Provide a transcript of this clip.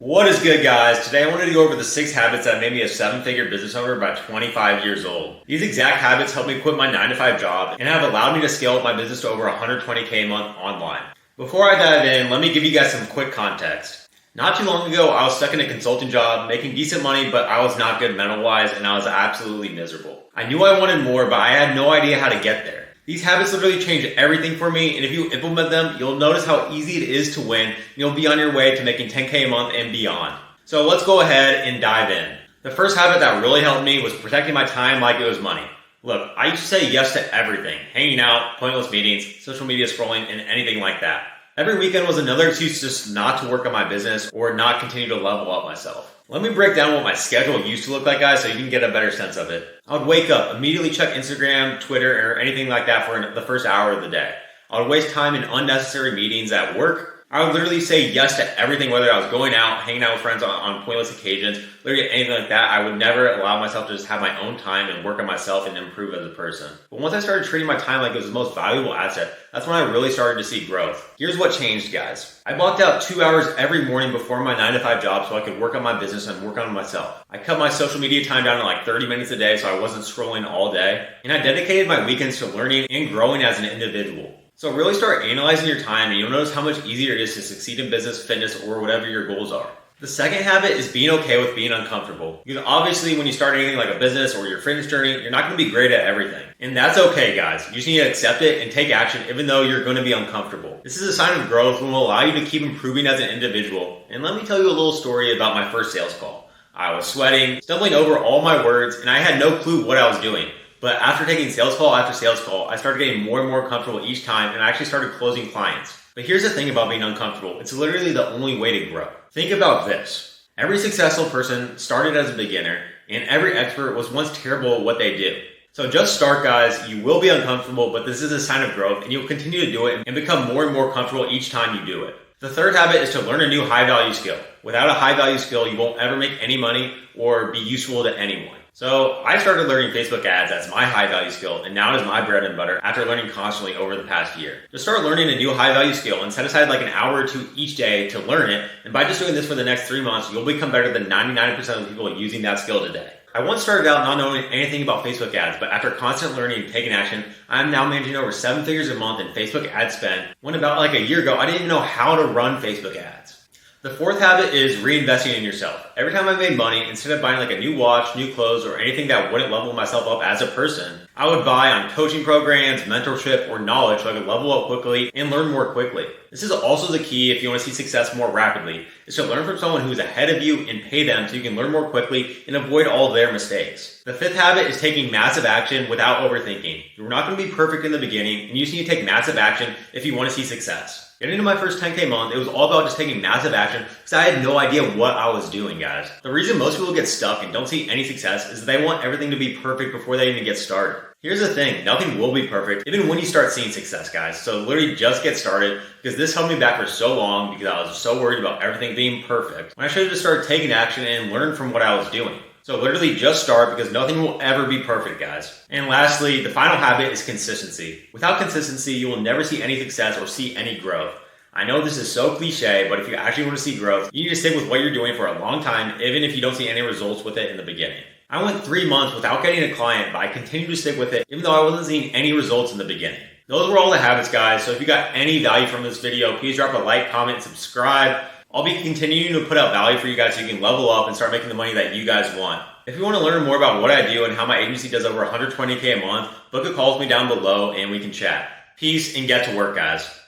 What is good, guys? Today I wanted to go over the 6 habits that made me a 7-figure business owner by 25 years old. These exact habits helped me quit my 9-to-5 job and have allowed me to scale up my business to over 120K a month online. Before I dive in, let me give you guys some quick context. Not too long ago, I was stuck in a consulting job, making decent money, but I was not good mental-wise and I was absolutely miserable. I knew I wanted more, but I had no idea how to get there. These habits literally change everything for me, and if you implement them, you'll notice how easy it is to win, and you'll be on your way to making 10K a month and beyond. So let's go ahead and dive in. The first habit that really helped me was protecting my time like it was money. Look, I used to say yes to everything, hanging out, pointless meetings, social media scrolling, and anything like that. Every weekend was another excuse just not to work on my business or not continue to level up myself. Let me break down what my schedule used to look like, guys, so you can get a better sense of it. I would wake up, immediately check Instagram, Twitter, or anything like that for the first hour of the day. I would waste time in unnecessary meetings at work. I would literally say yes to everything, whether I was going out, hanging out with friends on pointless occasions, literally anything like that. I would never allow myself to just have my own time and work on myself and improve as a person. But once I started treating my time like it was the most valuable asset, that's when I really started to see growth. Here's what changed, guys. I blocked out 2 hours every morning before my 9-to-5 job so I could work on my business and work on myself. I cut my social media time down to like 30 minutes a day so I wasn't scrolling all day. And I dedicated my weekends to learning and growing as an individual. So really start analyzing your time and you'll notice how much easier it is to succeed in business, fitness, or whatever your goals are. The second habit is being okay with being uncomfortable. Because obviously when you start anything like a business or your fitness journey, you're not going to be great at everything. And that's okay, guys. You just need to accept it and take action even though you're going to be uncomfortable. This is a sign of growth and will allow you to keep improving as an individual. And let me tell you a little story about my first sales call. I was sweating, stumbling over all my words, and I had no clue what I was doing. But after taking sales call after sales call, I started getting more and more comfortable each time and I actually started closing clients. But here's the thing about being uncomfortable. It's literally the only way to grow. Think about this. Every successful person started as a beginner and every expert was once terrible at what they do. So just start, guys. You will be uncomfortable, but this is a sign of growth and you'll continue to do it and become more and more comfortable each time you do it. The third habit is to learn a new high-value skill. Without a high-value skill, you won't ever make any money or be useful to anyone. So I started learning Facebook ads as my high-value skill, and now it is my bread and butter after learning constantly over the past year. Just start learning a new high-value skill and set aside like an hour or two each day to learn it, and by just doing this for the next 3 months, you'll become better than 99% of the people using that skill today. I once started out not knowing anything about Facebook ads, but after constant learning and taking action, I'm now managing over 7 figures a month in Facebook ad spend, when about like a year ago, I didn't even know how to run Facebook ads. The fourth habit is reinvesting in yourself. Every time I made money, instead of buying like a new watch, new clothes, or anything that wouldn't level myself up as a person, I would buy on coaching programs, mentorship, or knowledge so I could level up quickly and learn more quickly. This is also the key if you want to see success more rapidly, is to learn from someone who is ahead of you and pay them so you can learn more quickly and avoid all of their mistakes. The fifth habit is taking massive action without overthinking. You're not going to be perfect in the beginning, and you just need to take massive action if you want to see success. Getting into my first 10K month, it was all about just taking massive action because I had no idea what I was doing, guys. The reason most people get stuck and don't see any success is that they want everything to be perfect before they even get started. Here's the thing, nothing will be perfect, even when you start seeing success, guys. So literally just get started, because this held me back for so long because I was so worried about everything being perfect, when I should have just started taking action and learn from what I was doing. So literally just start, because nothing will ever be perfect, guys. And lastly, the final habit is consistency. Without consistency, you will never see any success or see any growth. I know this is so cliche, but if you actually want to see growth, you need to stick with what you're doing for a long time, even if you don't see any results with it in the beginning. I went 3 months without getting a client, but I continued to stick with it, even though I wasn't seeing any results in the beginning. Those were all the habits, guys. So if you got any value from this video, please drop a like, comment, and subscribe. I'll be continuing to put out value for you guys so you can level up and start making the money that you guys want. If you want to learn more about what I do and how my agency does over 120K a month, book a call with me down below and we can chat. Peace and get to work, guys.